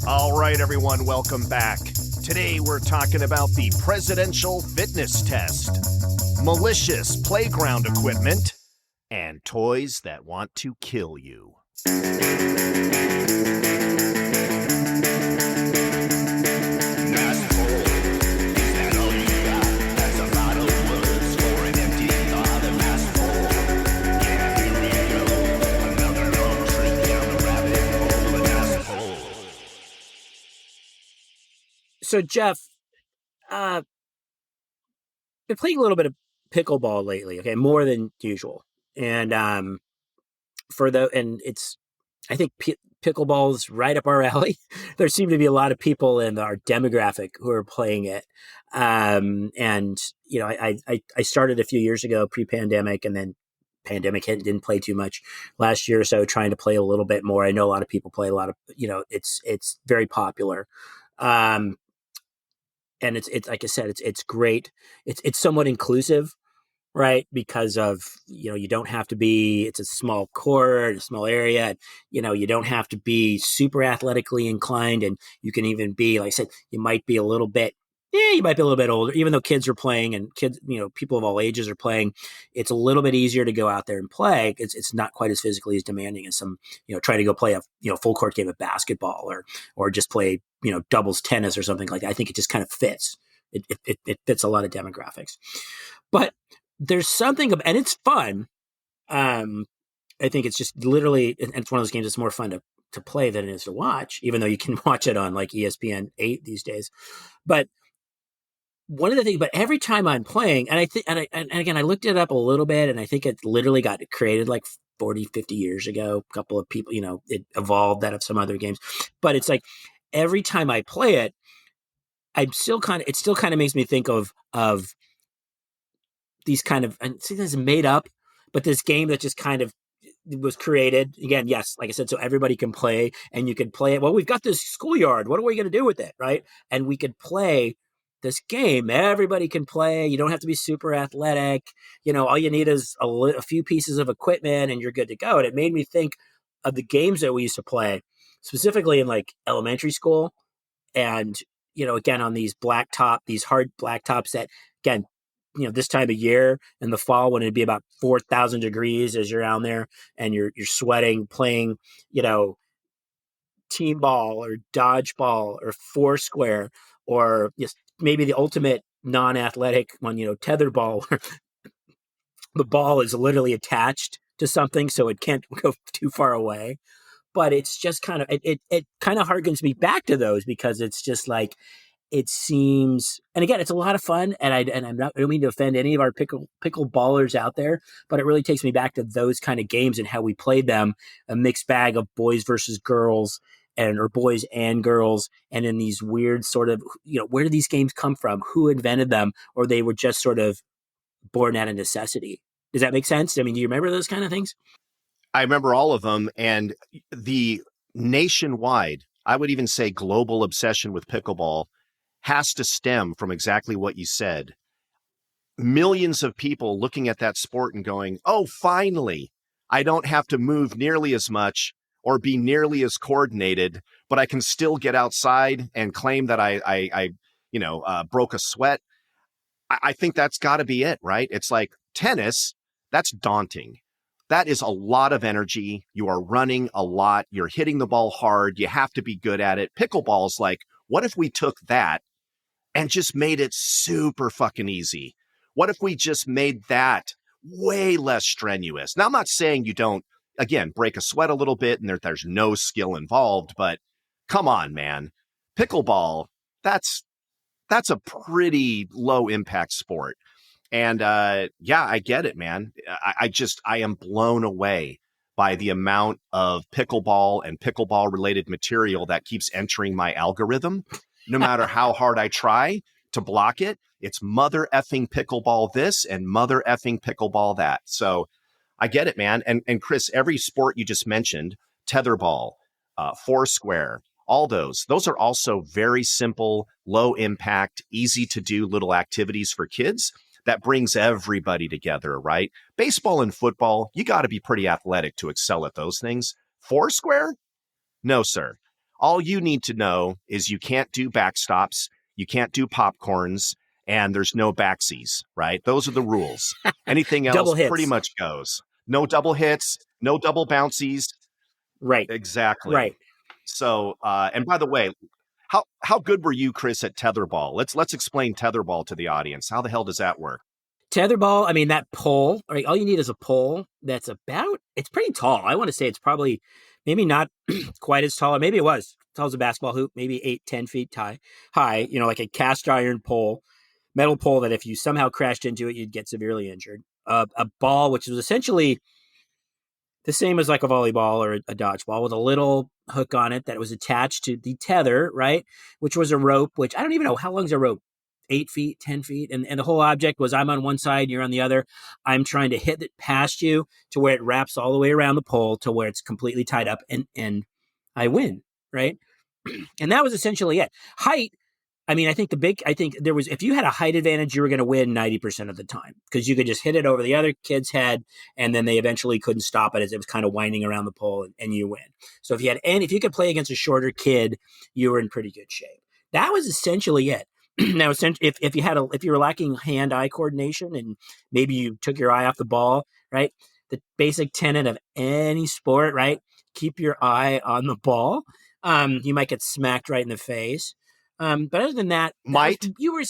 All right, everyone, welcome back. Today we're talking about the presidential fitness test, malicious playground equipment, and toys that want to kill you. So, Jeff, been playing a little bit of pickleball lately, okay, more than usual. And I think pickleball's right up our alley. There seem to be a lot of people in our demographic who are playing it. And, you know, I started a few years ago, pre-pandemic, and then pandemic hit, didn't play too much last year or so, trying to play a little bit more. I know a lot of people play a lot of, it's very popular. And it's like I said, it's great. It's somewhat inclusive, right? Because of, you don't have to be, it's a small court, a small area, you don't have to be super athletically inclined. And you can even be, like I said, you might be a little bit older, even though kids are playing and kids, people of all ages are playing. It's a little bit easier to go out there and play. It's not quite as physically as demanding as some, trying to go play a, full court game of basketball or just play, doubles tennis or something like that. I think it just kind of fits. It fits a lot of demographics, but there's something, and it's fun. I think it's just literally, and it's one of those games that's more fun to play than it is to watch, even though you can watch it on like ESPN 8 these days. But one of the things, but every time I'm playing, and I think, and again, I looked it up a little bit, and I think it literally got created like 40, 50 years ago. A couple of people, it evolved out of some other games, but it's like every time I play it, it still kind of makes me think of these kind of, and see, this is made up, but this game that just kind of was created again. Yes, like I said, so everybody can play, and you can play it. Well, we've got this schoolyard. What are we going to do with it, right? And we could play this game. Everybody can play. You don't have to be super athletic. All you need is a few pieces of equipment, and you're good to go. And it made me think of the games that we used to play, specifically in like elementary school, and again on these hard blacktops that, again, this time of year in the fall when it'd be about 4,000 degrees as you're down there and you're sweating, playing, team ball or dodgeball or foursquare, or maybe the ultimate non-athletic one, tether ball, where the ball is literally attached to something so it can't go too far away. But it's just kind of, it kind of harkens me back to those, because it's just like, it seems, and again, it's a lot of fun, and I don't mean to offend any of our pickle ballers out there, but it really takes me back to those kind of games and how we played them, a mixed bag of boys versus girls, or boys and girls, and in these weird sort of, where do these games come from? Who invented them? Or they were just sort of born out of necessity. Does that make sense? I mean, do you remember those kind of things? I remember all of them, and the nationwide, I would even say global obsession with pickleball has to stem from exactly what you said. Millions of people looking at that sport and going, oh, finally, I don't have to move nearly as much or be nearly as coordinated, but I can still get outside and claim that I broke a sweat. I think that's got to be it, right? It's like tennis, that's daunting. That is a lot of energy. You are running a lot. You're hitting the ball hard. You have to be good at it. Pickleball's like, what if we took that and just made it super fucking easy? What if we just made that way less strenuous? Now, I'm not saying you don't, again, break a sweat a little bit and there's no skill involved, but come on, man. Pickleball, that's a pretty low impact sport. And yeah, I get it, man. I am blown away by the amount of pickleball and pickleball related material that keeps entering my algorithm. No matter how hard I try to block it, it's mother effing pickleball this and mother effing pickleball that. So I get it, man. And Chris, every sport you just mentioned, tetherball, foursquare, all those are also very simple, low impact, easy to do little activities for kids that brings everybody together, right? Baseball and football, you got to be pretty athletic to excel at those things. Foursquare? No, sir. All you need to know is you can't do backstops, you can't do popcorns, and there's no backsies, right? Those are the rules. Anything else Double pretty hits. much goes. No double hits, no double bouncies. Right. Exactly. Right. So, and by the way, how good were you, Chris, at tetherball? Let's explain tetherball to the audience. How the hell does that work? Tetherball, I mean, that pole, right? All you need is a pole that's it's pretty tall. I want to say it's probably maybe not quite as tall. Maybe it was tall as a basketball hoop, maybe 8-10 feet high, like a cast iron pole, metal pole that if you somehow crashed into it, you'd get severely injured. A ball, which was essentially the same as like a volleyball or a dodgeball with a little hook on it that was attached to the tether, right? Which was a rope, which I don't even know how long's a rope. 8 feet, 10 feet. And the whole object was I'm on one side, you're on the other. I'm trying to hit it past you to where it wraps all the way around the pole to where it's completely tied up and I win, right? And that was essentially it. Height, I mean, I think there was, if you had a height advantage, you were going to win 90% of the time because you could just hit it over the other kid's head and then they eventually couldn't stop it as it was kind of winding around the pole and you win. So if you could play against a shorter kid, you were in pretty good shape. That was essentially it. Now, if you were lacking hand-eye coordination and maybe you took your eye off the ball, right? The basic tenet of any sport, right? Keep your eye on the ball. You might get smacked right in the face. But other than that, Might you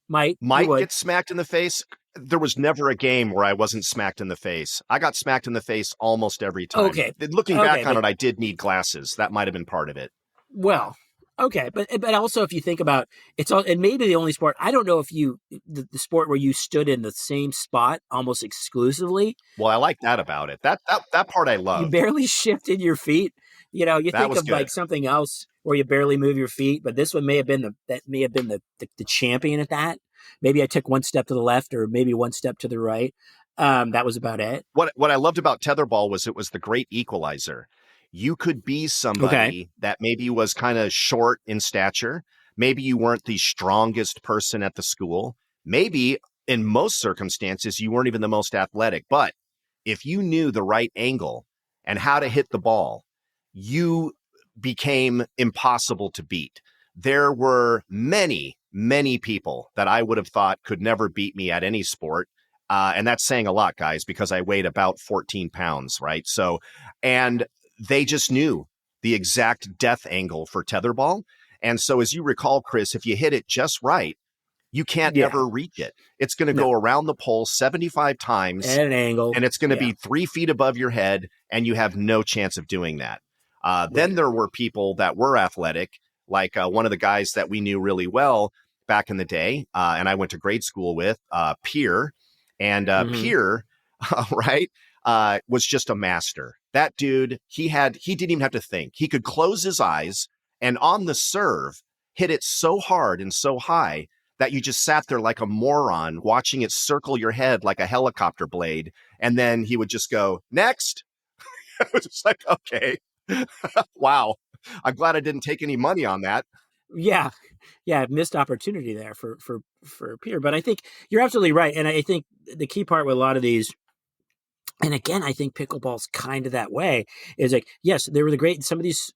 would. get smacked in the face. There was never a game where I wasn't smacked in the face. I got smacked in the face almost every time. Okay. Looking back on it, I did need glasses. That might have been part of it. Well, okay, but also if you think about it's all, and maybe the only sport I don't know if the sport where you stood in the same spot almost exclusively. Well, I like that about it. That part I You love. barely shifted your feet. You That think was of good. like something else where you barely move your feet, but this one may have been the champion at that. Maybe I took one step to the left or maybe one step to the right. That was about it. What I loved about tetherball was it was the great equalizer. You could be Okay. somebody that maybe was kind of short in stature. Maybe you weren't the strongest person at the school. Maybe in most circumstances, you weren't even the most athletic. But if you knew the right angle and how to hit the ball, you became impossible to beat. There were many, many people that I would have thought could never beat me at any sport. And that's saying a lot, guys, because I weighed about 14 pounds, right? So, and they just knew the exact death angle for tetherball. And so, as you recall, Chris, if you hit it just right, you can't ever reach it. It's going to go around the pole 75 times at an angle, and it's going to be 3 feet above your head, and you have no chance of doing that. Then there were people that were athletic, like one of the guys that we knew really well back in the day, and I went to grade school with, Pierre. And Pierre, right, was just a master. That dude, he didn't even have to think. He could close his eyes and on the serve, hit it so hard and so high that you just sat there like a moron watching it circle your head like a helicopter blade. And then he would just go, next. I was just like, okay, wow. I'm glad I didn't take any money on that. Yeah, missed opportunity there for Pierre. But I think you're absolutely right, and I think the key part with a lot of these, and again, I think pickleball's kind of that way, is like, yes, they were the great. Some of these,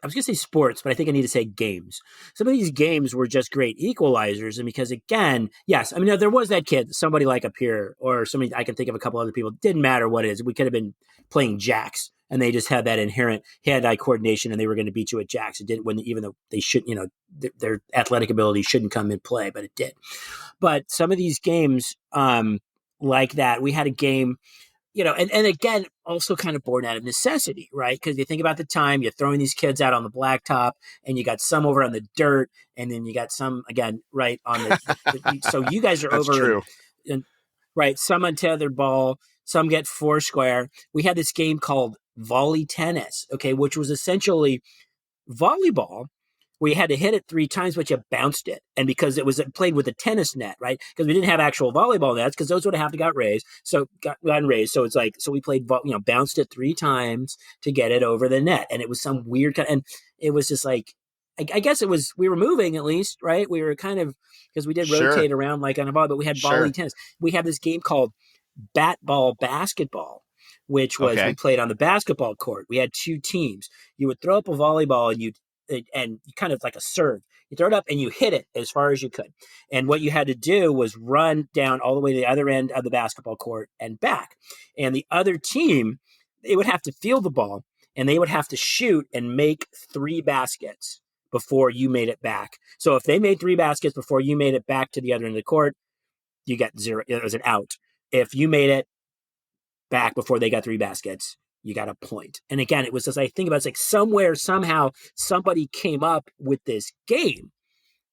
I was going to say sports, but I think I need to say games. Some of these games were just great equalizers, and because again, yes, I mean there was that kid, somebody like a Pierre or somebody, I can think of a couple other people. Didn't matter what it is. We could have been playing jacks. And they just had that inherent hand-eye coordination, and they were going to beat you at jacks. It didn't, even though they should, their athletic ability shouldn't come in play, but it did. But some of these games, like that, we had a game, and again, also kind of born out of necessity, right? Because you think about the time, you're throwing these kids out on the blacktop, and you got some over on the dirt, and then you got some again right on the. So you guys are That's over, true. Right? Some on tethered ball, some get foursquare. We had this game called Volley tennis, okay, which was essentially volleyball where you had to hit it 3 times, but you bounced it. And because it was played with a tennis net, right? Because we didn't have actual volleyball nets, because those would have to got raised. So gotten raised. So it's like, so we played, bounced it 3 times to get it over the net. And it was some weird kind, and it was just like, I guess it was, we were moving at least, right? We were kind of, because we did rotate around like on a ball, but we had volley tennis. We have this game called Batball basketball, which was we Okay. played on the basketball court. We had two teams. You would throw up a volleyball and you kind of like a serve. You throw it up and you hit it as far as you could. And what you had to do was run down all the way to the other end of the basketball court and back. And the other team, they would have to field the ball and they would have to shoot and make 3 baskets before you made it back. So if they made 3 baskets before you made it back to the other end of the court, you got 0. It was an out. If you made it back before they got 3 baskets, you got a point. And again, it was as I think about, it's like somewhere, somehow, somebody came up with this game,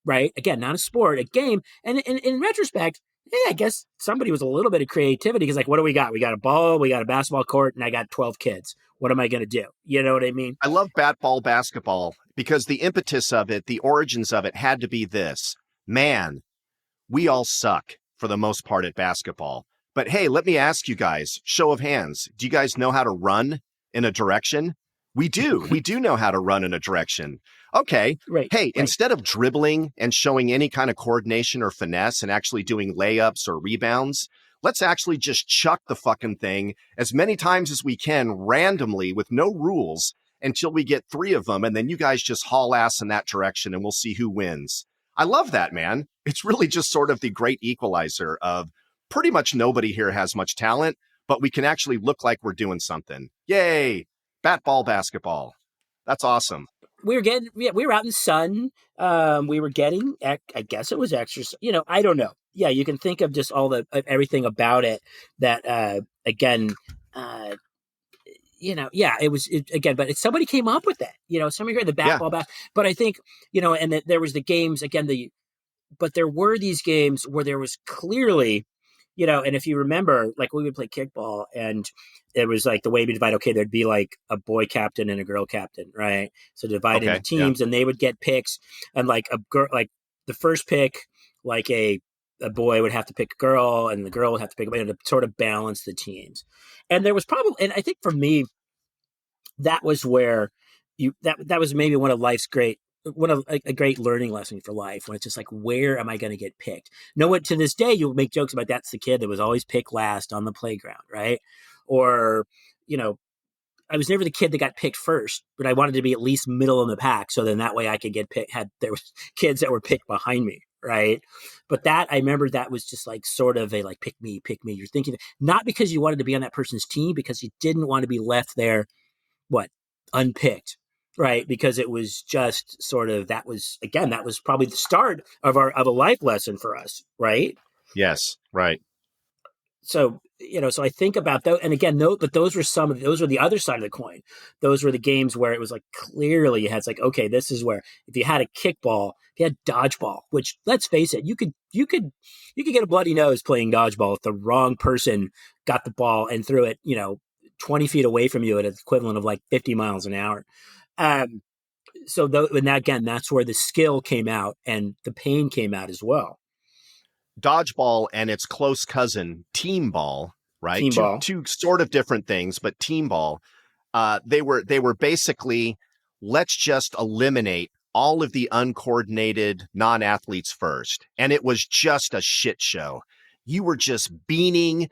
right? Again, not a sport, a game. And in retrospect, I guess somebody was a little bit of creativity because, like, what do we got? We got a ball, we got a basketball court, and I got 12 kids. What am I going to do? You know what I mean? I love Batball basketball because the impetus of it, the origins of it had to be this. Man, we all suck for the most part at basketball. But hey, let me ask you guys, show of hands. Do you guys know how to run in a direction? We do. We do know how to run in a direction. Okay. Right. Hey, right. Instead of dribbling and showing any kind of coordination or finesse and actually doing layups or rebounds, let's actually just chuck the fucking thing as many times as we can randomly with no rules until we get 3 of them. And then you guys just haul ass in that direction and we'll see who wins. I love that, man. It's really just sort of the great equalizer of pretty much nobody here has much talent, but we can actually look like we're doing something. Yay. Batball basketball. That's awesome. We were out in the sun. We were getting, I guess it was exercise. I don't know. Yeah, you can think of just everything about it that, again, it was, again, but somebody came up with that, somebody created the Batball back. But I think, and there was the games, again, but there were these games where there was clearly, and if you remember, like we would play kickball and it was like the way we divide, okay, there'd be like a boy captain and a girl captain, right? So divide into teams and they would get picks and like a girl, like the first pick, like a boy would have to pick a girl and the girl would have to pick a boy to sort of balance the teams. And there was probably, and I think for me, that was where that was maybe one of life's a great learning lesson for life when it's just like, where am I going to get picked? No one to this day, you'll make jokes about that's the kid that was always picked last on the playground, right? Or, I was never the kid that got picked first, but I wanted to be at least middle in the pack. So then that way I could get picked, there was kids that were picked behind me, right? But I remember that was just like sort of a like, pick me. You're thinking, not because you wanted to be on that person's team, because you didn't want to be left there, unpicked. Right. Because it was just sort of, that was probably the start of a life lesson for us. Right. Yes. Right. So, so I think about those. And again, but those were the other side of the coin. Those were the games where it was like, clearly you had like, okay, this is where if you had a kickball, if you had dodgeball, which let's face it, you could get a bloody nose playing dodgeball if the wrong person got the ball and threw it, 20 feet away from you at an equivalent of like 50 miles an hour. And again, that's where the skill came out and the pain came out as well. Dodgeball and its close cousin, team ball, right? Team ball. Two sort of different things, but team ball. They were basically, let's just eliminate all of the uncoordinated non-athletes first. And it was just a shit show. You were just beaning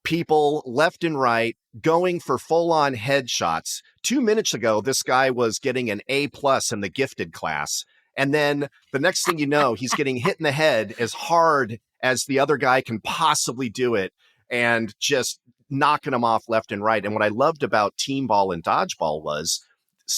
people left and right, going for full-on headshots. 2 minutes ago, this guy was getting an A+ in the gifted class. And then the next thing you know, he's getting hit in the head as hard as the other guy can possibly do it and just knocking him off left and right. And what I loved about team ball and dodgeball was,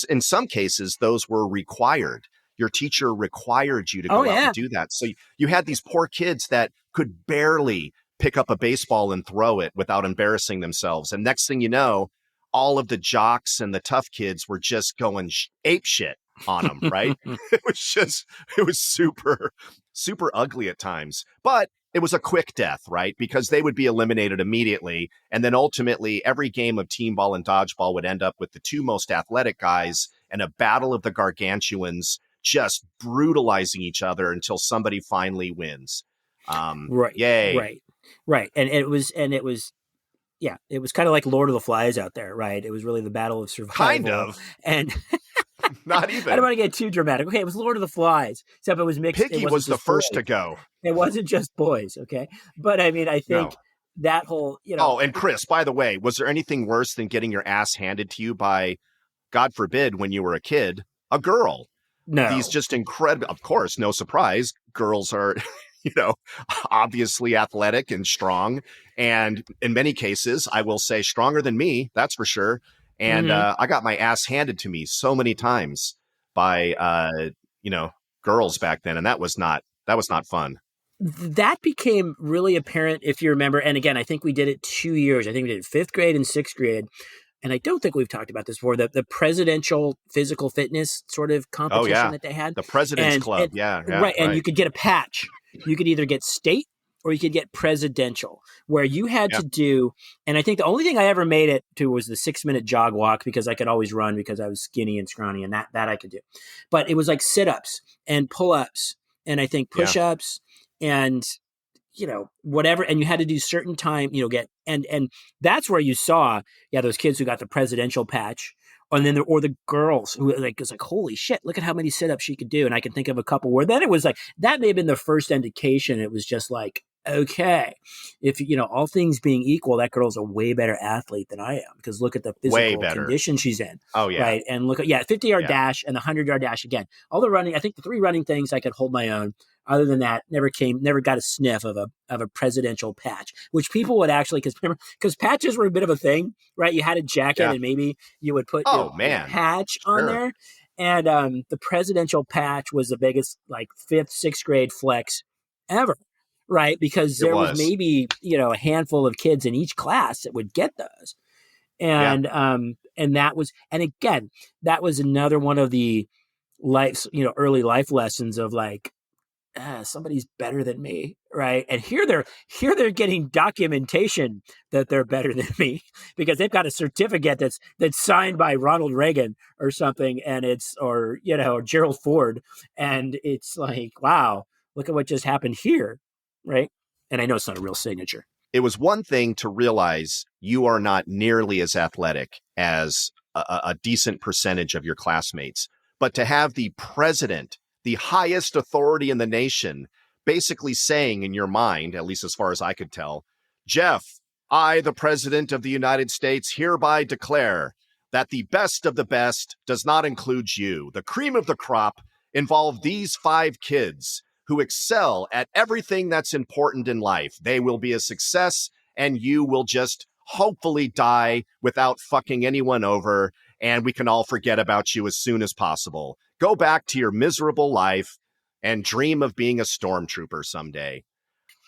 in some cases, those were required. Your teacher required you to go out and do that. So you had these poor kids that could barely pick up a baseball and throw it without embarrassing themselves. And next thing you know, all of the jocks and the tough kids were just going ape shit on them, right? It was super, super ugly at times, but it was a quick death, right? Because they would be eliminated immediately. And then ultimately every game of team ball and dodgeball would end up with the 2 most athletic guys and a battle of the gargantuans just brutalizing each other until somebody finally wins. Right. Yay. Right. And it was kind of like Lord of the Flies out there, right? It was really the battle of survival. Kind of. And not even. I don't want to get too dramatic. Okay, it was Lord of the Flies, except it was mixed. Piggy was the first to go. It wasn't just boys, okay? But I mean, I think that whole, Oh, and Chris, by the way, was there anything worse than getting your ass handed to you by, God forbid, when you were a kid, a girl? These no. just incredible, of course, no surprise, girls are, you know, obviously athletic and strong. And in many cases, I will say stronger than me, that's for sure. And Hmm. I got my ass handed to me so many times by, you know, girls back then. And that was not fun. That became really apparent if you remember. And again, I think we did it 2 years. I think we did it fifth grade and sixth grade. And I don't think we've talked about this before, the presidential physical fitness sort of Oh, competition yeah. that they had. The President's And Club. Yeah. Yeah. right, and you Right. could get a patch. You could either get state or you could get presidential, where you had Yeah. to do, and I think the only thing I ever made it to was the 6 minute jog walk, because I could always run because I was skinny and scrawny, and that I could do. But it was like sit-ups and pull-ups and I think Yeah. push-ups and whatever, and you had to do certain time, get, and that's where you saw, yeah, those kids who got the presidential patch, and then or the girls who like, it's like, holy shit, look at how many sit-ups she could do. And I can think of a couple where then it was like, that may have been the first indication. It was just like, okay, if all things being equal, that girl's a way better athlete than I am, because look at the Way physical better. condition she's in. Oh, yeah. Right, and look at 50-yard Yeah. dash and the 100-yard dash. Again, all the running, I think the 3 running things I could hold my own. Other than that, never got a sniff of a presidential patch, which people would actually, because patches were a bit of a thing, right? You had a jacket Yeah. and maybe you would put Oh, your man. patch on Sure. there. And the presidential patch was the biggest, like, 5th, 6th grade flex ever, right? Because It there was was. maybe, a handful of kids in each class that would get those. Yeah. And that was, and again, that was another one of the life, early life lessons of like, somebody's better than me, right? And here they're getting documentation that they're better than me, because they've got a certificate that's signed by Ronald Reagan or something, and or Gerald Ford, and it's like, wow, look at what just happened here, right? And I know it's not a real signature. It was one thing to realize you are not nearly as athletic as a decent percentage of your classmates, but to have the president, the highest authority in the nation, basically saying in your mind, at least as far as I could tell, Jeff, I, the president of the United States, hereby declare that the best of the best does not include you. The cream of the crop involve these 5 kids who excel at everything that's important in life. They will be a success, and you will just hopefully die without fucking anyone over, and we can all forget about you as soon as possible. Go back to your miserable life and dream of being a stormtrooper someday.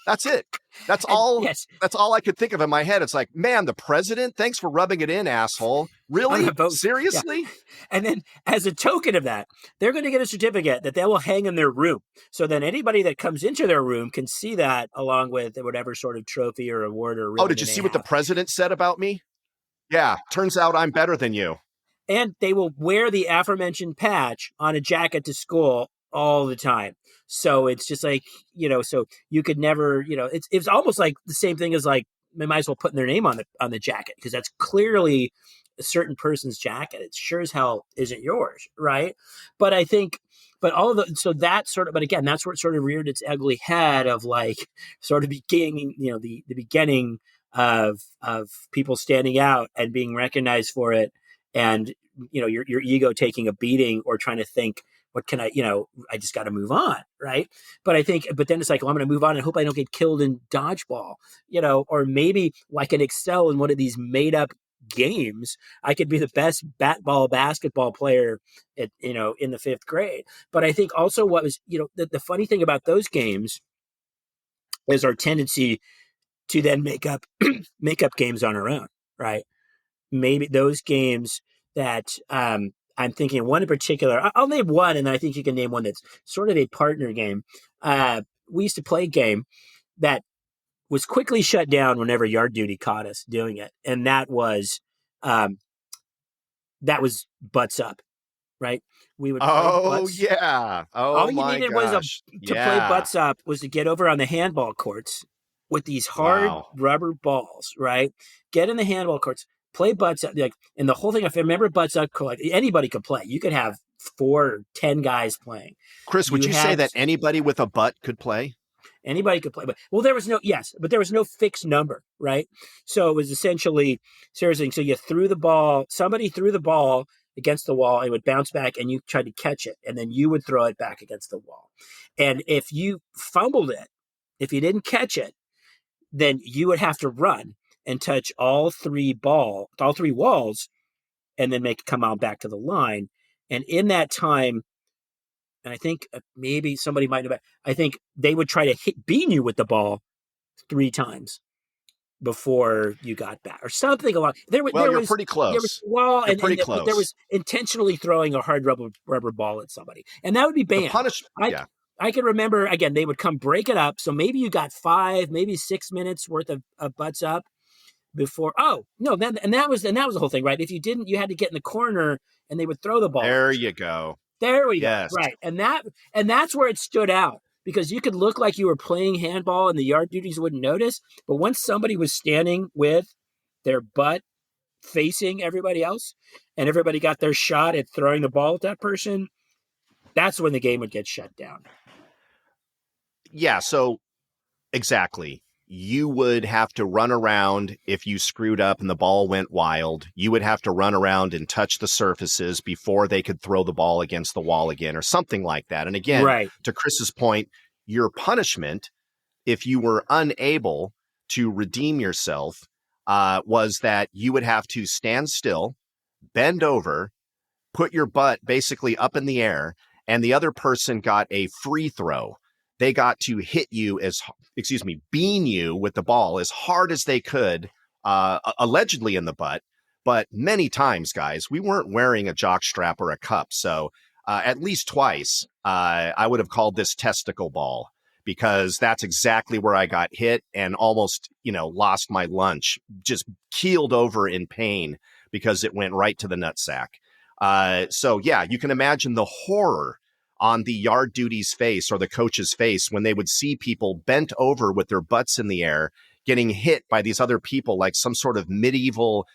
That's it. That's And all. yes, That's all I could think of in my head. It's like, man, the president, thanks for rubbing it in, asshole. I'm Really? gonna vote. Yeah. Seriously? And then, as a token of that, they're going to get a certificate that they will hang in their room. So then anybody that comes into their room can see that, along with whatever sort of trophy or award or Oh, ribbon did you they see what the have. president said about me? Yeah, turns out I'm better than you. And they will wear the aforementioned patch on a jacket to school all the time. So it's just like, so you could never, it's almost like the same thing as, like, they might as well put their name on the jacket, because that's clearly a certain person's jacket. It sure as hell isn't yours, right? But I think, but all of the, so that sort of, but again, that's where it sort of reared its ugly head of, like, sort of beginning, the beginning of people standing out and being recognized for it, and your ego taking a beating, or trying to think, what can I just got to move on, right? But then it's like, well, I'm going to move on and hope I don't get killed in dodgeball, or maybe I can excel in one of these made up games. I could be the best Batball basketball player in the 5th grade. But I think also what was, the funny thing about those games is our tendency to then make up games on our own, right? Maybe those games that, I'm thinking one in particular. I'll name one, and I think you can name one that's sort of a partner game. We used to play a game that was quickly shut down whenever Yard Duty caught us doing it, and um, that was butts up, right? We would play Oh, butts. yeah. Oh, All you my needed was gosh. to play Yeah. butts up was to get over on the handball courts with these hard Wow. rubber balls, right? Get in the handball courts, play butts up, like, and the whole thing. If I remember butts up, like, anybody could play. You could have 4 or 10 guys playing. Chris, would You you say had that anybody with a butt could play? Anybody could play. But well, there was no fixed number, right? So it was essentially seriously. So you threw the ball. Somebody threw the ball against the wall. It would bounce back, and you tried to catch it, and then you would throw it back against the wall. And if you fumbled it, if you didn't catch it, then you would have to run and touch all three walls, and then make it come out back to the line. And in that time, and I think maybe somebody might know, I think they would try to beat you with the ball 3 times before you got back, or something along. You're pretty close. There was wall, you're pretty close. There was intentionally throwing a hard rubber ball at somebody, and that would be banned. I can remember, again, they would come break it up. So maybe you got 5, maybe 6 minutes worth of butts up before. Oh no, that was the whole thing, right? If you didn't, you had to get in the corner, and they would throw the ball. There you go. There we go. Right, and that's where it stood out, because you could look like you were playing handball, and the yard duties wouldn't notice. But once somebody was standing with their butt facing everybody else, and everybody got their shot at throwing the ball at that person, that's when the game would get shut down. Yeah, so exactly. You would have to run around if you screwed up and the ball went wild. You would have to run around and touch the surfaces before they could throw the ball against the wall again, or something like that. And again, to Chris's point, your punishment, if you were unable to redeem yourself, was that you would have to stand still, bend over, put your butt basically up in the air, and the other person got a free throw. They got to hit you bean you with the ball as hard as they could, allegedly in the butt. But many times, guys, we weren't wearing a jock strap or a cup. So at least twice, I would have called this testicle ball, because that's exactly where I got hit and almost, lost my lunch, just keeled over in pain because it went right to the nutsack. So yeah, you can imagine the horror on the yard duty's face or the coach's face when they would see people bent over with their butts in the air, getting hit by these other people like some sort of medieval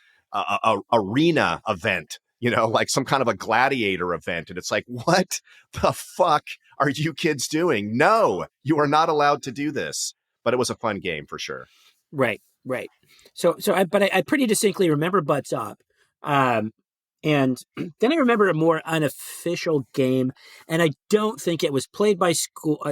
arena event, like some kind of a gladiator event. And it's like, what the fuck are you kids doing? No, you are not allowed to do this. But it was a fun game for sure. Right. So I pretty distinctly remember butts up. And then I remember a more unofficial game, and I don't think it was played at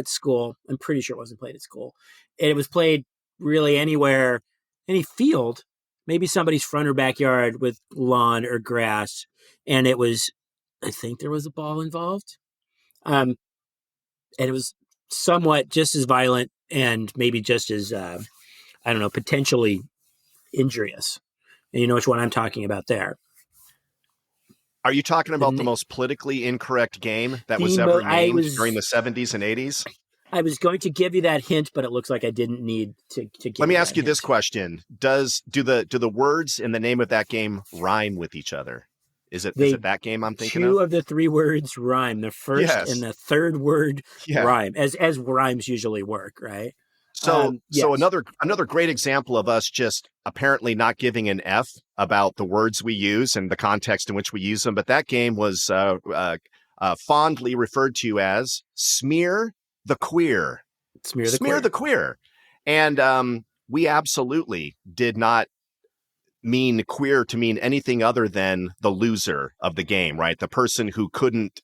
school. I'm pretty sure it wasn't played at school. And it was played really anywhere, any field, maybe somebody's front or backyard with lawn or grass. And I think there was a ball involved. And it was somewhat just as violent and maybe just as, potentially injurious. And you know which one I'm talking about there. Are you talking about the most politically incorrect game that was ever named during the 70s and 80s? I was going to give you that hint, but it looks like I didn't need to give. Let me ask you this question. Do the words in the name of that game rhyme with each other? Is it that game I'm thinking of? 2 of the 3 words rhyme. The first and the third word rhyme, as rhymes usually work, right? So another great example of us just apparently not giving an F about the words we use and the context in which we use them. But that game was fondly referred to as Smear the Queer. Smear the Queer. And we absolutely did not mean queer to mean anything other than the loser of the game, right? The person who couldn't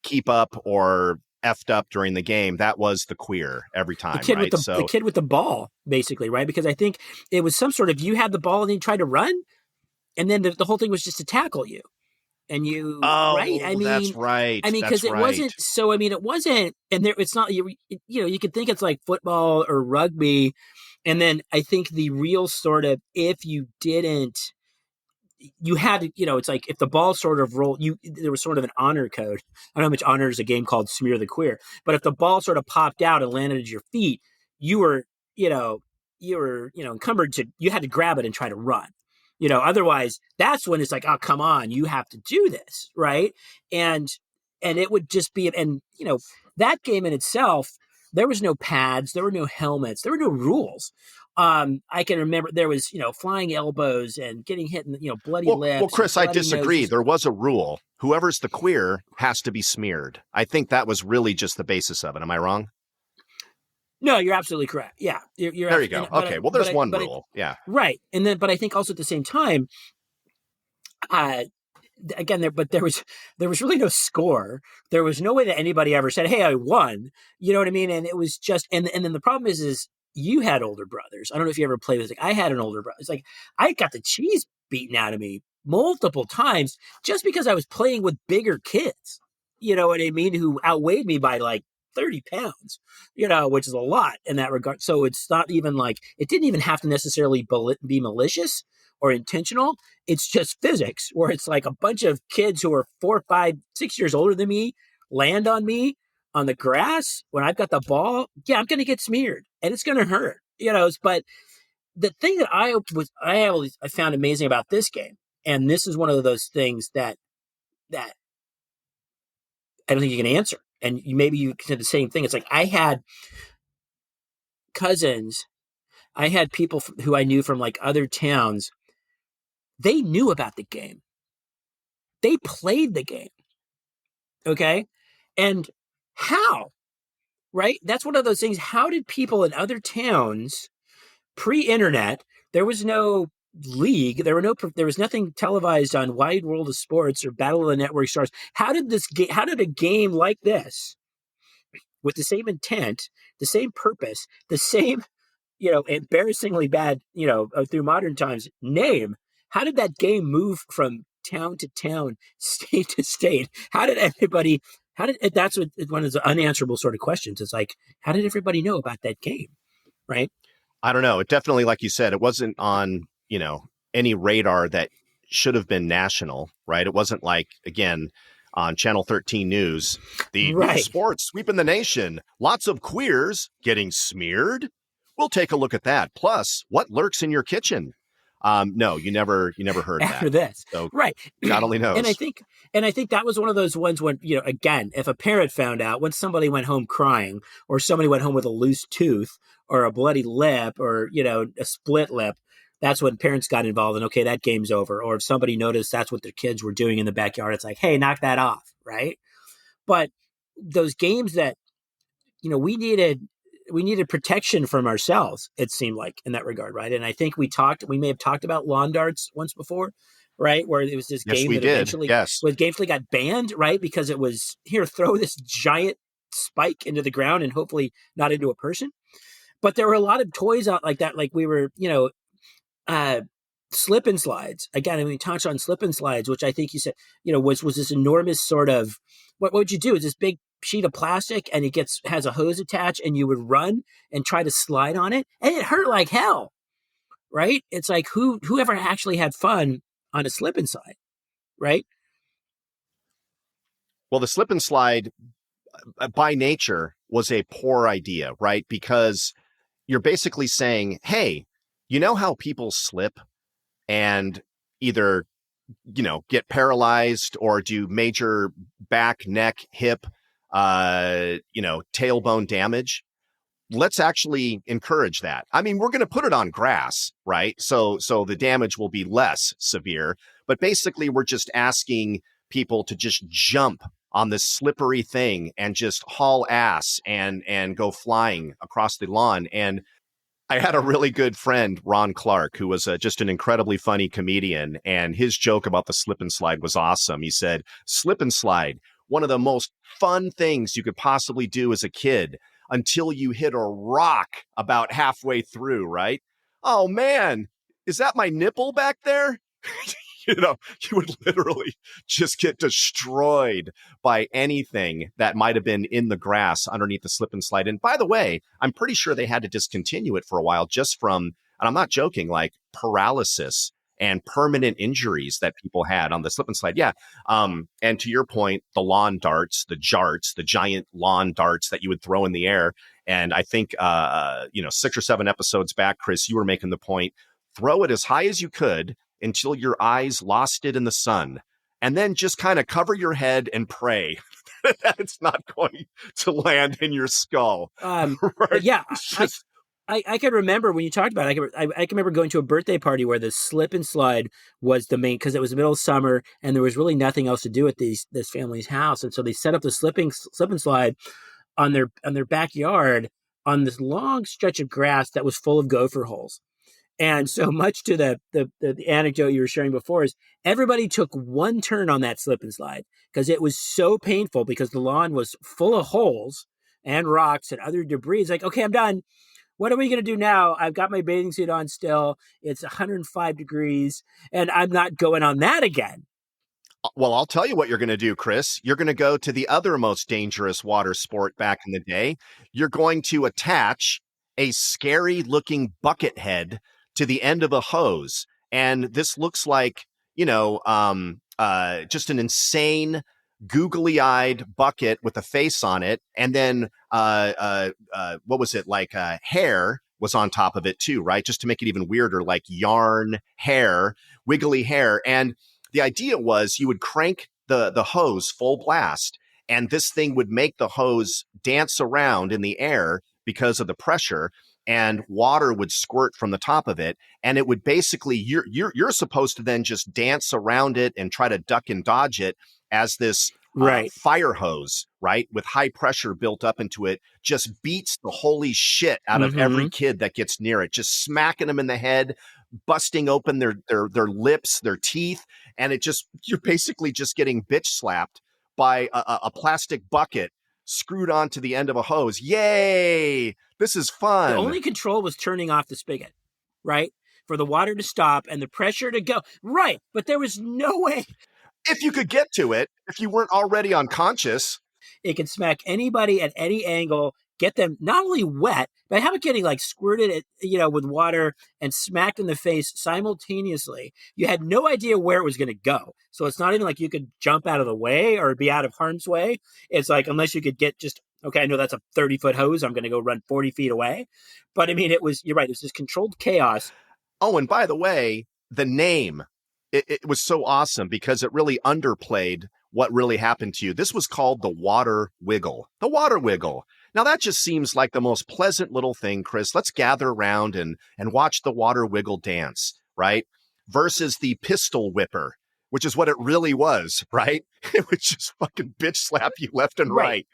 keep up or effed up during the game. That was the queer every time, right? The kid with the ball, basically, right? Because I think it was some sort of, you had the ball and then you tried to run, and then the whole thing was just to tackle you. And you, right? I mean, that's right. I mean, because it wasn't, and it's not, you could think it's like football or rugby. And then I think the real sort of, if you didn't, you had to, it's like if the ball sort of rolled, there was sort of an honor code. I don't know how much honor is a game called Smear the Queer, but if the ball sort of popped out and landed at your feet, you were encumbered to, you had to grab it and try to run. Otherwise that's when it's like, oh, come on, you have to do this. Right. And it would just be, and that game in itself, there was no pads, there were no helmets, there were no rules. I can remember there was, flying elbows and getting hit in, bloody lips. Well, Chris, I disagree. Noses. There was a rule. Whoever's the queer has to be smeared. I think that was really just the basis of it. Am I wrong? No, you're absolutely correct. Yeah, you're There you go. Okay. Well, there's one rule. Yeah. right, and then but I think also at the same time, uh, again there was really no score. There was no way that anybody ever said, hey, I won. You know what I mean? And it was just and then the problem is you had older brothers. I don't know if you ever played with it. I had an older brother. It's like I got the cheese beaten out of me multiple times just because I was playing with bigger kids, you know what I mean, who outweighed me by like 30 pounds, you know, which is a lot in that regard. So it's not even like it didn't even have to necessarily be malicious or intentional. It's just physics, where it's like a bunch of kids who are 4, 5, 6 years older than me land on me on the grass when I've got the ball. Yeah, I'm going to get smeared and it's going to hurt, you know. But the thing that I found amazing about this game, and this is one of those things that I don't think you can answer. And maybe you said the same thing. It's like I had cousins, I had people who I knew from like other towns. They knew about the game. They played the game. Okay. And how? Right? That's one of those things. How did people in other towns pre-internet? There was no league. There was nothing televised on Wide World of Sports or Battle of the Network Stars. How did a game like this, with the same intent, the same purpose, the same, you know, embarrassingly bad, you know, through modern times name, how did that game move from town to town, state to state? That's one of the unanswerable sort of questions. It's like, how did everybody know about that game? Right. I don't know. It definitely, like you said, it wasn't on, any radar that should have been national, right? It wasn't like, again, on Channel 13 News, the new sports sweeping the nation, lots of queers getting smeared. We'll take a look at that. Plus, what lurks in your kitchen? No, you never heard after that. This. So right. God only knows. And I think that was one of those ones when, you know, again, if a parent found out, when somebody went home crying, or somebody went home with a loose tooth or a bloody lip, or, you know, a split lip, that's when parents got involved, and okay, that game's over. Or if somebody noticed that's what their kids were doing in the backyard, it's like, hey, knock that off. Right. But those games that, you know, we needed protection from ourselves, it seemed like, in that regard, right? And I think we may have talked about lawn darts once before, right? Where it was this game that eventually got banned, right? Because it was, here, throw this giant spike into the ground and hopefully not into a person. But there were a lot of toys out like that, like we were, you know, slip and slides. Again, I mean, we touched on slip and slides, which I think you said, you know, was this enormous sort of, what would you do? Is this big sheet of plastic and it has a hose attached, and you would run and try to slide on it, and it hurt like hell, right? It's like whoever actually had fun on a slip and slide, right? Well, the slip and slide by nature was a poor idea, right? Because you're basically saying, hey, you know how people slip and either, get paralyzed or do major back, neck, hip, tailbone damage? Let's actually encourage that. I mean, we're going to put it on grass, right? So the damage will be less severe, but basically we're just asking people to just jump on this slippery thing and just haul ass and go flying across the lawn. And I had a really good friend, Ron Clark, who was just an incredibly funny comedian. And his joke about the slip and slide was awesome. He said, slip and slide, one of the most fun things you could possibly do as a kid until you hit a rock about halfway through, right? Oh, man, is that my nipple back there? You would literally just get destroyed by anything that might have been in the grass underneath the slip and slide. And by the way, I'm pretty sure they had to discontinue it for a while just from, and I'm not joking, like paralysis and permanent injuries that people had on the slip and slide. Yeah. And to your point, the lawn darts, the jarts, the giant lawn darts that you would throw in the air. And I think, 6 or 7 episodes back, Chris, you were making the point, throw it as high as you could until your eyes lost it in the sun, and then just kind of cover your head and pray that it's not going to land in your skull. Right? Yeah. I can remember when you talked about it, I can remember going to a birthday party where the slip and slide was the main, because it was the middle of summer and there was really nothing else to do at this family's house. And so they set up the slip and slide on their backyard. on this long stretch of grass that was full of gopher holes. And so much to the anecdote you were sharing before is everybody took one turn on that slip and slide because it was so painful because the lawn was full of holes and rocks and other debris. It's like, okay, I'm done. What are we going to do now? I've got my bathing suit on still. It's 105 degrees and I'm not going on that again. Well, I'll tell you what you're going to do, Chris. You're going to go to the other most dangerous water sport back in the day. You're going to attach a scary looking bucket head to the end of a hose. And this looks like, just an insane, googly eyed bucket with a face on it. And then, what was it? Like hair was on top of it too, right? Just to make it even weirder, like yarn hair, wiggly hair. And the idea was you would crank the hose full blast, and this thing would make the hose dance around in the air because of the pressure, and water would squirt from the top of it. And it would basically, you're supposed to then just dance around it and try to duck and dodge it as this Right. fire hose, right, with high pressure built up into it, just beats the holy shit out of every kid that gets near it, just smacking them in the head, busting open their lips, their teeth, and you're basically just getting bitch slapped by a plastic bucket screwed onto the end of a hose. Yay! This is fun. The only control was turning off the spigot, right? For the water to stop and the pressure to go. Right. But there was no way. If you could get to it, if you weren't already unconscious. It can smack anybody at any angle, get them not only wet, but how about getting like squirted with water and smacked in the face simultaneously. You had no idea where it was going to go. So it's not even like you could jump out of the way or be out of harm's way. It's like, unless you could get just, okay, I know that's a 30-foot hose. I'm going to go run 40 feet away. But I mean, you're right. It was this controlled chaos. Oh, and by the way, the name, it was so awesome because it really underplayed what really happened to you. This was called the water wiggle. The water wiggle. Now that just seems like the most pleasant little thing, Chris. Let's gather around and watch the water wiggle dance, right? Versus the pistol whipper, which is what it really was, right? It would just fucking bitch slap you left and right.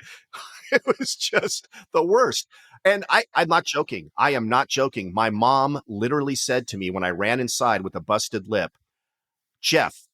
It was just the worst. And I'm not joking. I am not joking. My mom literally said to me when I ran inside with a busted lip, Jeff,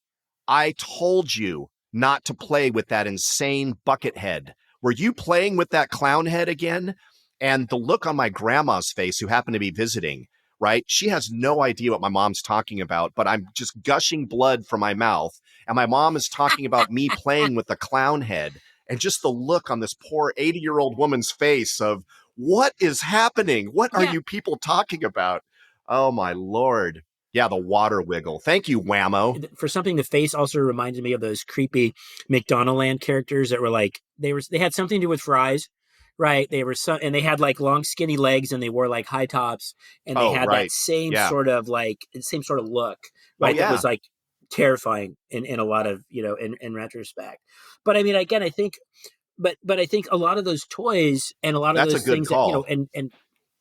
I told you not to play with that insane bucket head. Were you playing with that clown head again? And the look on my grandma's face, who happened to be visiting, right? She has no idea what my mom's talking about, but I'm just gushing blood from my mouth. And my mom is talking about me playing with the clown head. And just the look on this poor 80-year-old woman's face of, what is happening? What are you people talking about? Oh, my Lord. Yeah, the water wiggle. Thank you, Wham-O. For something, the face also reminded me of those creepy McDonaldland characters that were like, they had something to do with fries, right? They were and they had like long skinny legs and they wore like high tops and they had that same sort of look, right? That was like terrifying in a lot of, in retrospect. But I mean, again, I think a lot of those toys and a lot of those things that, and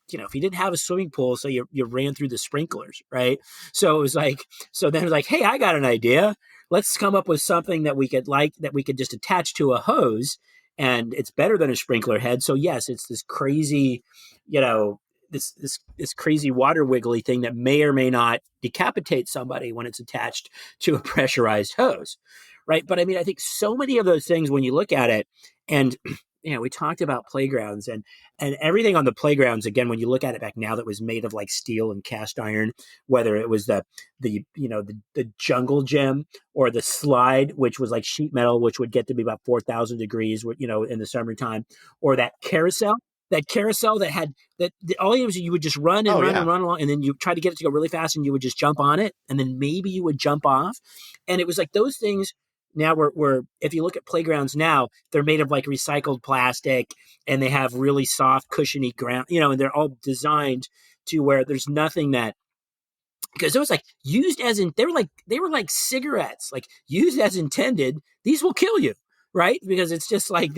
if you didn't have a swimming pool, so you ran through the sprinklers, right? So it was like, then it was like, hey, I got an idea. Let's come up with something that we could just attach to a hose, and it's better than a sprinkler head. So yes, it's this crazy, this crazy water wiggly thing that may or may not decapitate somebody when it's attached to a pressurized hose, right? But I mean, I think so many of those things when you look at it, and we talked about playgrounds and everything on the playgrounds. Again, when you look at it back now, that was made of like steel and cast iron, whether it was the jungle gym or the slide, which was like sheet metal, which would get to be about 4,000 degrees, in the summertime, or that carousel that had that all it was, you would just run and run along, and then you try to get it to go really fast and you would just jump on it, and then maybe you would jump off. And it was like those things. Now we're if you look at playgrounds now, they're made of like recycled plastic and they have really soft, cushiony ground, and they're all designed to where there's nothing that, because it was like used as in, they were like cigarettes, like used as intended. These will kill you, right? Because it's just like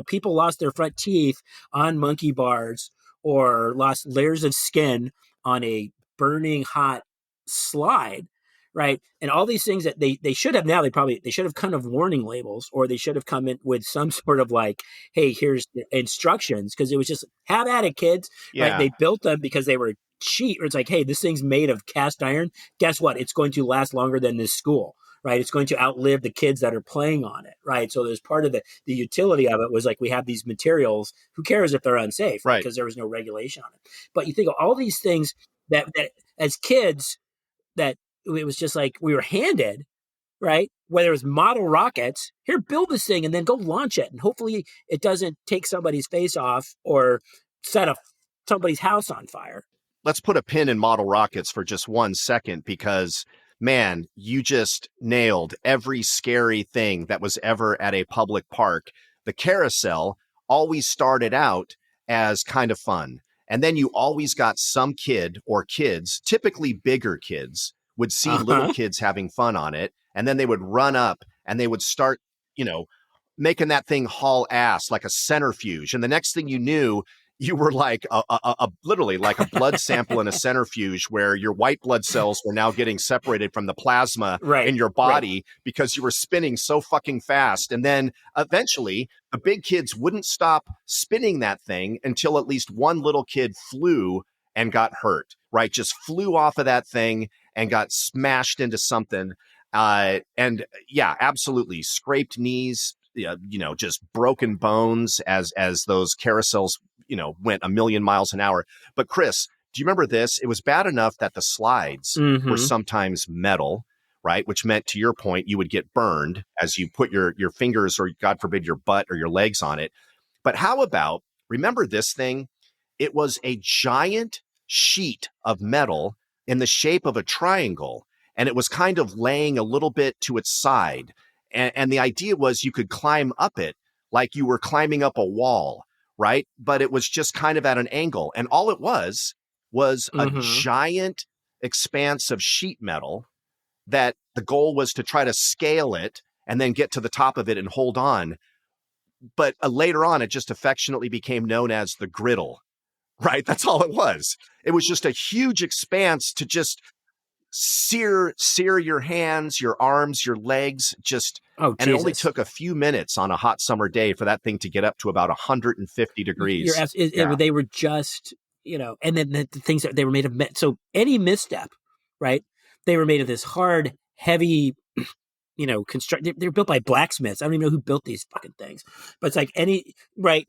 people lost their front teeth on monkey bars or lost layers of skin on a burning hot slide. right? And all these things that they should have now, they should have kind of warning labels, or they should have come in with some sort of like, hey, here's the instructions, because it was just have at it, kids, right? Yeah. They built them because they were cheap. Or it's like, hey, this thing's made of cast iron. Guess what? It's going to last longer than this school. Right, it's going to outlive the kids that are playing on it. Right, so there's part of the utility of it was like we have these materials. Who cares if they're unsafe? Right, Right. because there was no regulation on it. But you think of all these things that as kids that it was just like we were handed, right? Whether it was model rockets, here, build this thing and then go launch it. And hopefully it doesn't take somebody's face off or set somebody's house on fire. Let's put a pin in model rockets for just 1 second, because man, you just nailed every scary thing that was ever at a public park. The carousel always started out as kind of fun. And then you always got some kid or kids, typically bigger kids, would see little kids having fun on it. And then they would run up and they would start, making that thing haul ass like a centrifuge. And the next thing you knew, you were like literally like a blood sample in a centrifuge, where your white blood cells were now getting separated from the plasma in your body because you were spinning so fucking fast. And then eventually the big kids wouldn't stop spinning that thing until at least one little kid flew and got hurt, right? Just flew off of that thing and got smashed into something. And yeah, absolutely. Scraped knees, just broken bones as those carousels, went a million miles an hour. But Chris, do you remember this? It was bad enough that the slides were sometimes metal, right? Which meant, to your point, you would get burned as you put your fingers, or God forbid, your butt or your legs on it. But how about, remember this thing? It was a giant sheet of metal in the shape of a triangle, and it was kind of laying a little bit to its side. And the idea was you could climb up it like you were climbing up a wall, right? But it was just kind of at an angle. And all it was a giant expanse of sheet metal that the goal was to try to scale it and then get to the top of it and hold on. But later on, it just affectionately became known as the griddle, right? That's all it was. It was just a huge expanse to just sear your hands, your arms, your legs, and it only took a few minutes on a hot summer day for that thing to get up to about 150 degrees. They were just, and then the things that they were made of. So any misstep, right? They were made of this hard, heavy, they're built by blacksmiths. I don't even know who built these fucking things, but it's like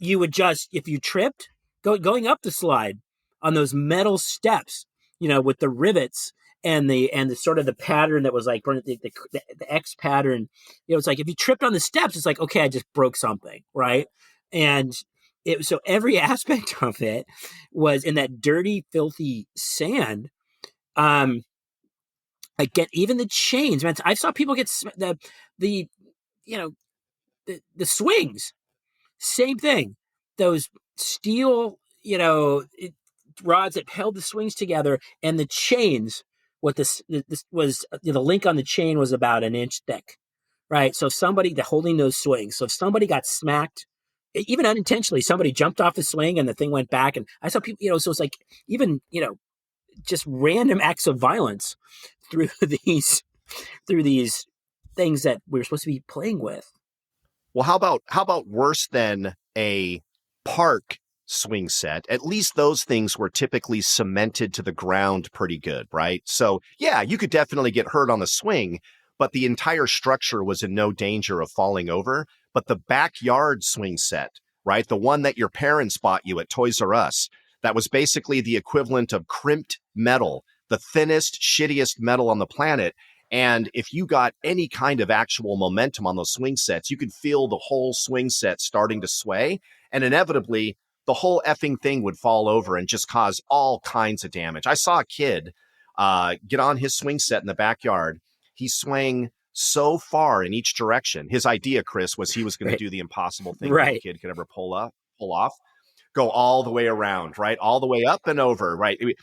you would just, if you tripped going up the slide on those metal steps, with the rivets, and the sort of the pattern that was like the X pattern, it's like if you tripped on the steps, it's like, okay, I just broke something, right? And so every aspect of it was in that dirty, filthy sand. Again, even the chains, man. I saw people get the swings, same thing. Those steel, rods that held the swings together, and the chains. What this was, the link on the chain was about an inch thick, right? So somebody holding those swings. So if somebody got smacked, even unintentionally, somebody jumped off the swing and the thing went back. And I saw people, so it's like even, just random acts of violence through these things that we were supposed to be playing with. Well, how about worse than a park swing set? At least those things were typically cemented to the ground pretty good, right? So yeah, you could definitely get hurt on the swing, but the entire structure was in no danger of falling over. But the backyard swing set, right? The one that your parents bought you at Toys R Us, that was basically the equivalent of crimped metal, the thinnest, shittiest metal on the planet. And if you got any kind of actual momentum on those swing sets, you could feel the whole swing set starting to sway. And inevitably, the whole effing thing would fall over and just cause all kinds of damage. I saw a kid get on his swing set in the backyard. He swung so far in each direction. His idea, Chris, was he was going to do the impossible thing that a kid could ever pull off, go all the way around, right? All the way up and over, right? It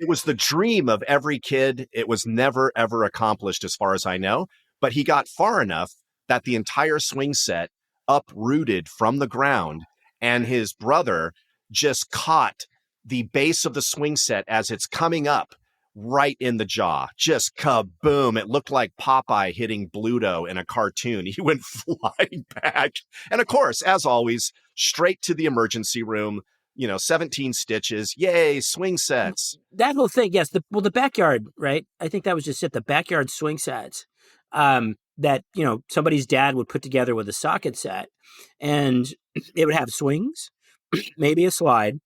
was the dream of every kid. It was never, ever accomplished as far as I know. But he got far enough that the entire swing set uprooted from the ground, and his brother just caught the base of the swing set as it's coming up, right in the jaw, just kaboom. It looked like Popeye hitting Bluto in a cartoon. He went flying back. And of course, as always, straight to the emergency room, 17 stitches. Yay, swing sets. That whole thing, yes. The backyard, right? I think that was just it. The backyard swing sets that, somebody's dad would put together with a socket set. And it would have swings, maybe a slide,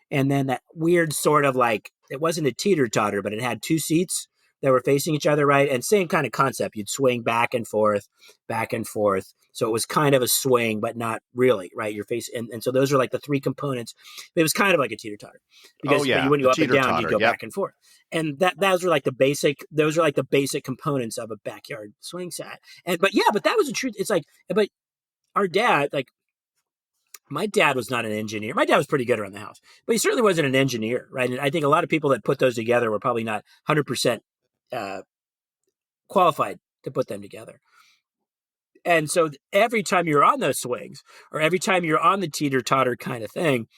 and then that weird sort of like, it wasn't a teeter-totter, but it had two seats that were facing each other, right? And same kind of concept. You'd swing back and forth, back and forth. So it was kind of a swing, but not really, right? Your face, and so those are like the three components. It was kind of like a teeter-totter because when you go up and down, you go back and forth. And those are like the basic components of a backyard swing set. But that was a truth. It's like, but our dad, like, my dad was not an engineer. My dad was pretty good around the house, but he certainly wasn't an engineer, right? And I think a lot of people that put those together were probably not 100% qualified to put them together. And so every time you're on those swings, or every time you're on the teeter-totter kind of thing,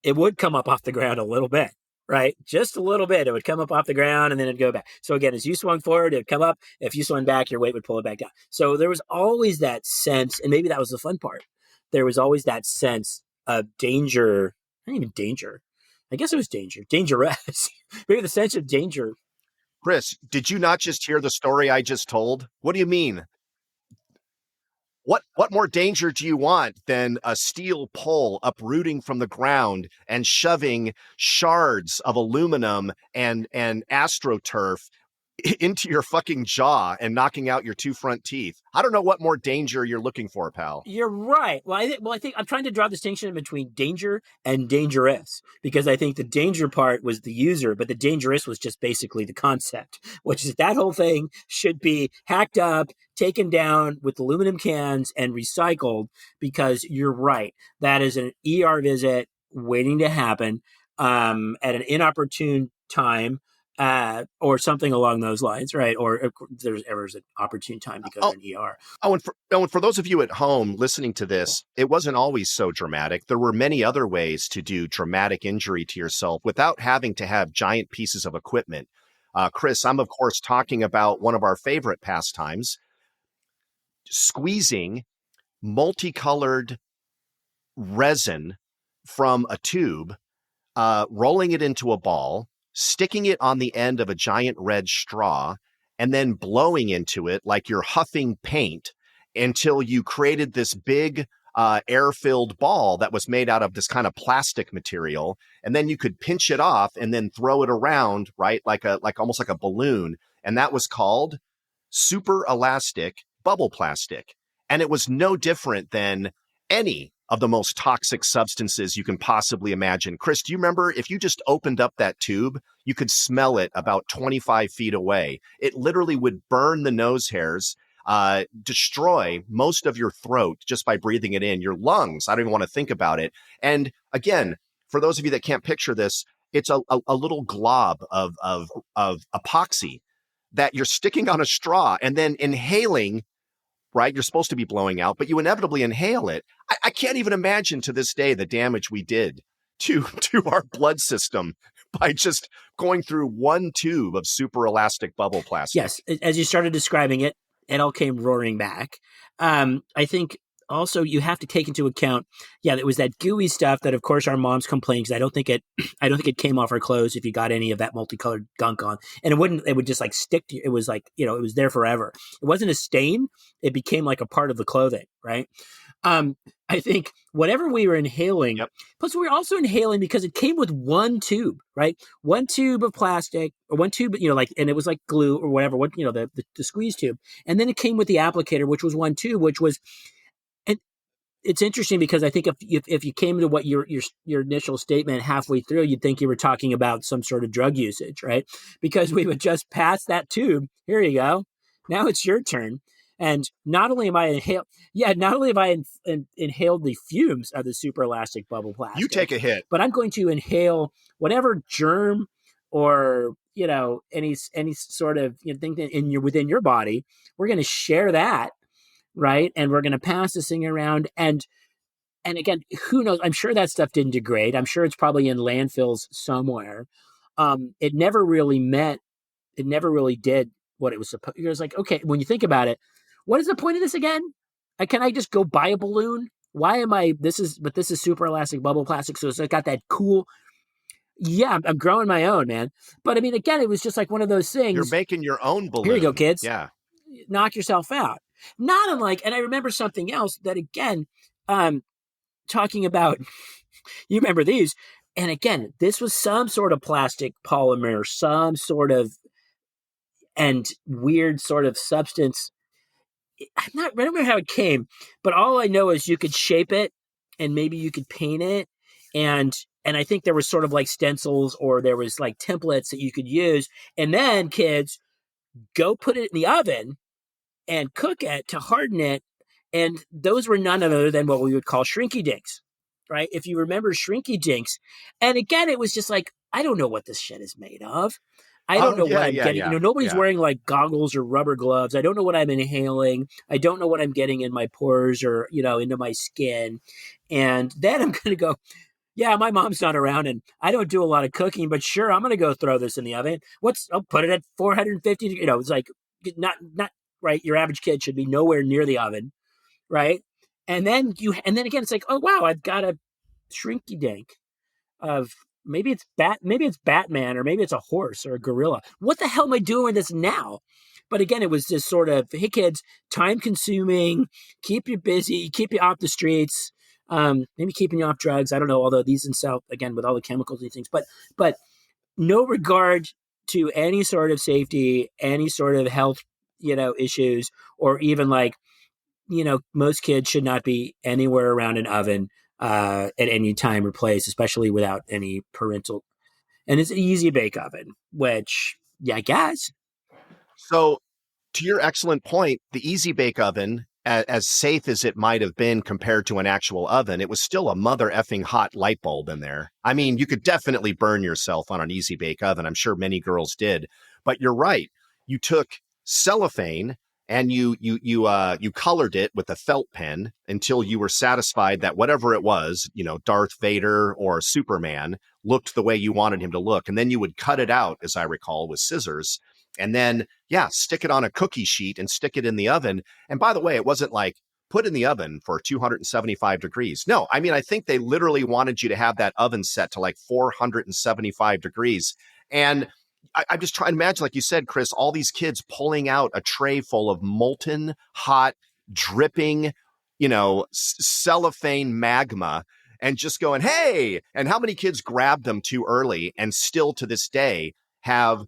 it would come up off the ground a little bit, right? Just a little bit. It would come up off the ground and then it'd go back. So again, as you swung forward, it'd come up. If you swung back, your weight would pull it back down. So there was always that sense, and maybe that was the fun part. There was always that sense of danger. Not even danger. I guess it was danger. Dangerous. Maybe the sense of danger. Chris, did you not just hear the story I just told? What do you mean? What more danger do you want than a steel pole uprooting from the ground and shoving shards of aluminum and astroturf into your fucking jaw and knocking out your two front teeth? I don't know what more danger you're looking for, pal. You're right. Well, I think I'm trying to draw a distinction between danger and dangerous, because I think the danger part was the user, but the dangerous was just basically the concept, which is that whole thing should be hacked up, taken down with aluminum cans and recycled, because you're right. That is an ER visit waiting to happen at an inopportune time. Or something along those lines, right? Or there's ever an opportune time to go to an ER. And for those of you at home listening to this, it wasn't always so dramatic. There were many other ways to do dramatic injury to yourself without having to have giant pieces of equipment. Chris, I'm of course talking about one of our favorite pastimes, squeezing multicolored resin from a tube, rolling it into a ball, sticking it on the end of a giant red straw, and then blowing into it like you're huffing paint until you created this big air-filled ball that was made out of this kind of plastic material. And then you could pinch it off and then throw it around, right? Like almost like a balloon. And that was called super elastic bubble plastic. And it was no different than any of the most toxic substances you can possibly imagine. Chris, do you remember if you just opened up that tube, you could smell it about 25 feet away? It literally would burn the nose hairs, destroy most of your throat just by breathing it in, your lungs. I don't even want to think about it. And again, for those of you that can't picture this, it's a little glob of epoxy that you're sticking on a straw and then inhaling. Right? You're supposed to be blowing out, but you inevitably inhale it. I can't even imagine to this day the damage we did to our blood system by just going through one tube of super elastic bubble plastic. Yes. As you started describing it, it all came roaring back. I think also you have to take into account, it was that gooey stuff that of course our moms complained, because I don't think it came off our clothes if you got any of that multicolored gunk on, and it would just like stick to you. It was like, it was there forever. It wasn't a stain. It became like a part of the clothing. Right. I think whatever we were inhaling, plus we were also inhaling because it came with one tube, right? One tube of plastic, or one tube, and it was like glue or whatever, the squeeze tube. And then it came with the applicator, which was one tube, which was, it's interesting because I think if you came to what your initial statement halfway through, you'd think you were talking about some sort of drug usage, right? Because we would just pass that tube. Here you go. Now it's your turn. And not only have I inhaled the fumes of the super elastic bubble plastic. You take a hit. But I'm going to inhale whatever germ or any sort of thing within your body. We're going to share that. Right. And we're going to pass this thing around. And again, who knows? I'm sure that stuff didn't degrade. I'm sure it's probably in landfills somewhere. it never really did what it was supposed. It was like, okay, when you think about it, what is the point of this again? Can I just go buy a balloon? Why am I? This is super elastic bubble plastic, so it's got that cool. Yeah, I'm growing my own, man. But I mean, again, it was just like one of those You're things. making your own Here you go, balloon. kids. Yeah. Knock yourself out. Not unlike, and I remember something else that again, um, talking about. You remember these, and again, this was some sort of plastic polymer, some sort of and weird sort of substance. I don't remember how it came, but all I know is you could shape it and maybe you could paint it. And I think there was sort of like stencils or there was like templates that you could use. And then kids go put it in the oven and cook it to harden it. And those were none other than what we would call shrinky dinks, right? If you remember shrinky dinks. And again, it was just like, I don't know what this shit is made of. I don't Oh, know what yeah, I'm yeah, getting. yeah, Nobody's yeah. wearing like goggles or rubber gloves. I don't know what I'm inhaling. I don't know what I'm getting in my pores or, into my skin. And then I'm going to go, yeah, my mom's not around and I don't do a lot of cooking, but sure, I'm going to go throw this in the oven. I'll put it at 450. It's like not right. Your average kid should be nowhere near the oven, right? And then again, it's like, oh wow, I've got a shrinky dink of maybe it's Batman, or maybe it's a horse or a gorilla. What the hell am I doing with this now? But again, it was this sort of, hey kids, time consuming, keep you busy, keep you off the streets, maybe keeping you off drugs. I don't know, although these in South, again, with all the chemicals and things, but no regard to any sort of safety, any sort of health, issues, or even like, most kids should not be anywhere around an oven at any time or place, especially without any parental. And it's an easy bake oven, which, yeah, I guess. So, to your excellent point, the Easy Bake Oven, as safe as it might have been compared to an actual oven, it was still a mother effing hot light bulb in there. I mean, you could definitely burn yourself on an Easy Bake Oven. I'm sure many girls did. But you're right. You took cellophane and you colored it with a felt pen until you were satisfied that whatever it was, Darth Vader or Superman, looked the way you wanted him to look. And then you would cut it out, as I recall, with scissors. And then, yeah, stick it on a cookie sheet and stick it in the oven. And by the way, it wasn't like put in the oven for 275 degrees. No, I mean, I think they literally wanted you to have that oven set to like 475 degrees. And I'm just trying to imagine, like you said, Chris, all these kids pulling out a tray full of molten, hot, dripping, cellophane magma and just going, hey, and how many kids grabbed them too early and still to this day have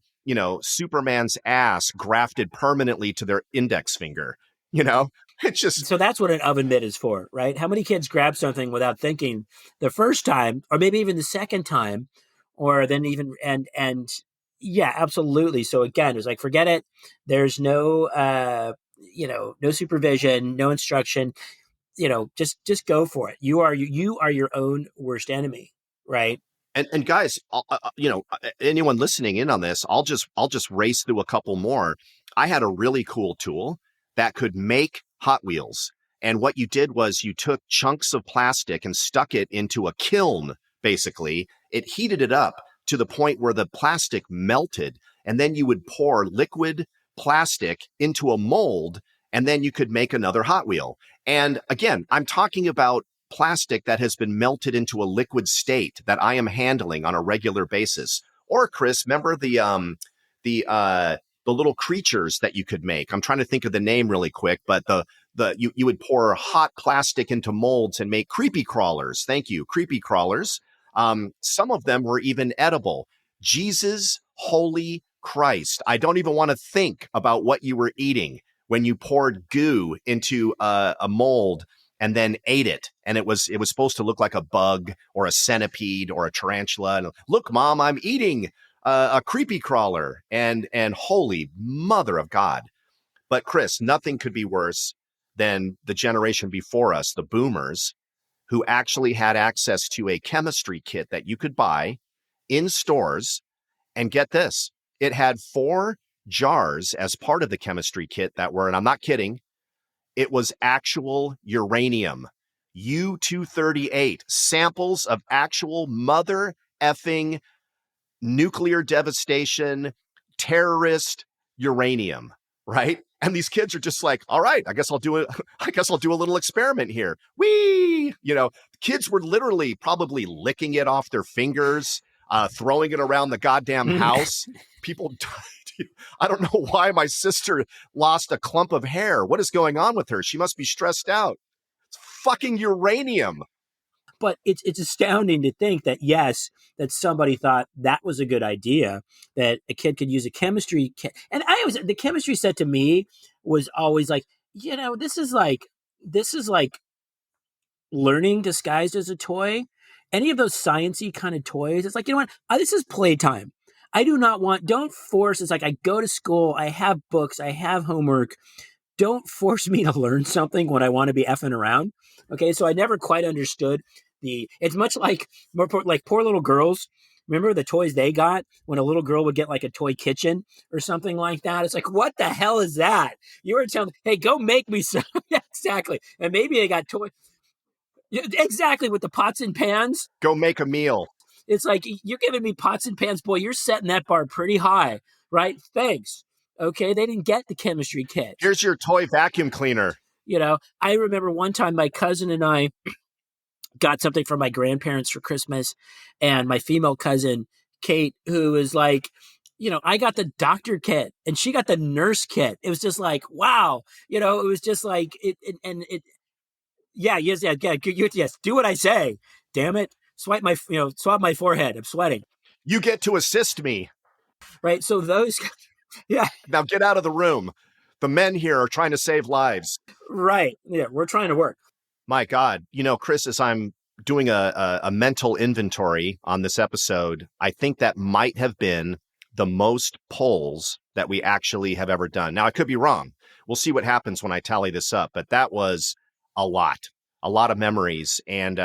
Superman's ass grafted permanently to their index finger. It's just. So that's what an oven mitt is for, right? How many kids grab something without thinking the first time, or maybe even the second time, or then even and yeah, absolutely. So again, it's like, forget it. There's no no supervision, no instruction. Just go for it. You are your own worst enemy, right? And guys, anyone listening in on this, I'll just race through a couple more. I had a really cool tool that could make Hot Wheels. And what you did was you took chunks of plastic and stuck it into a kiln, basically. It heated it up to the point where the plastic melted. And then you would pour liquid plastic into a mold, and then you could make another Hot Wheel. And again, I'm talking about plastic that has been melted into a liquid state that I am handling on a regular basis. Or Chris, remember the little creatures that you could make? I'm trying to think of the name really quick, but you would pour hot plastic into molds and make creepy crawlers. Thank you, creepy crawlers. Some of them were even edible. Jesus, holy Christ! I don't even want to think about what you were eating when you poured goo into a mold and then ate it. And it was supposed to look like a bug or a centipede or a tarantula. And look, Mom, I'm eating a creepy crawler. And holy mother of God. But Chris, nothing could be worse than the generation before us, the boomers, who actually had access to a chemistry kit that you could buy in stores. And get this, it had 4 jars as part of the chemistry kit that were, and I'm not kidding, it was actual uranium, U-238, samples of actual mother effing nuclear devastation, terrorist, uranium, right? And these kids are just like, all right, I guess I'll do it. I guess I'll do a little experiment here. Whee! Kids were literally probably licking it off their fingers, throwing it around the goddamn house. People died. I don't know why my sister lost a clump of hair. What is going on with her? She must be stressed out. It's fucking uranium. But it's astounding to think that, yes, that somebody thought that was a good idea, that a kid could use a chemistry kit. And the chemistry set to me was always like, this is like learning disguised as a toy. Any of those sciencey kind of toys, it's like, you know what? This is playtime. Don't force. It's like, I go to school, I have books, I have homework. Don't force me to learn something when I want to be effing around. Okay, so I never quite understood it's much like poor little girls. Remember the toys they got when a little girl would get like a toy kitchen or something like that? It's like, what the hell is that? You were telling, hey, go make me some. Yeah, exactly. And maybe they got toy. Exactly, with the pots and pans. Go make a meal. It's like, you're giving me pots and pans, boy, you're setting that bar pretty high, right? Thanks. Okay, they didn't get the chemistry kit. Here's your toy vacuum cleaner. I remember one time my cousin and I got something from my grandparents for Christmas, and my female cousin, Kate, who was like, I got the doctor kit and she got the nurse kit. It was just like, wow. It was just like, yes, do what I say. Damn it. Swab my forehead. I'm sweating. You get to assist me. Right. So those, yeah. Now get out of the room. The men here are trying to save lives. Right. Yeah. We're trying to work. My God. Chris, as I'm doing a mental inventory on this episode, I think that might have been the most polls that we actually have ever done. Now, I could be wrong. We'll see what happens when I tally this up, but that was a lot of memories. And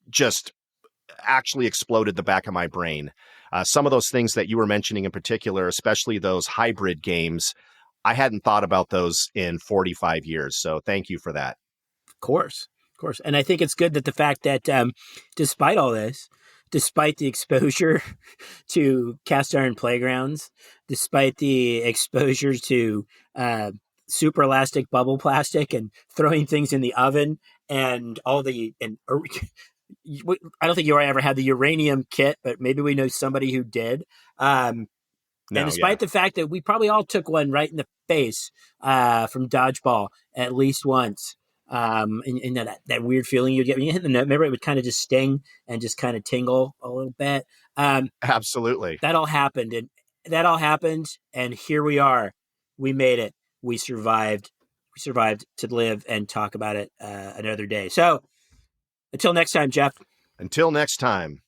just actually exploded the back of my brain. Some of those things that you were mentioning in particular, especially those hybrid games, I hadn't thought about those in 45 years. So thank you for that. Of course. And I think it's good that the fact that despite all this, despite the exposure to cast iron playgrounds, despite the exposure to super elastic bubble plastic and throwing things in the oven and I don't think you ever had the uranium kit, but maybe we know somebody who did. And despite the fact that we probably all took one right in the face from dodgeball at least once, and that weird feeling you get when you hit the net, remember it would kind of just sting and just kind of tingle a little bit. Absolutely. That all happened, and here we are. We made it. We survived. To live and talk about it another day. So until next time, Jeff. Until next time.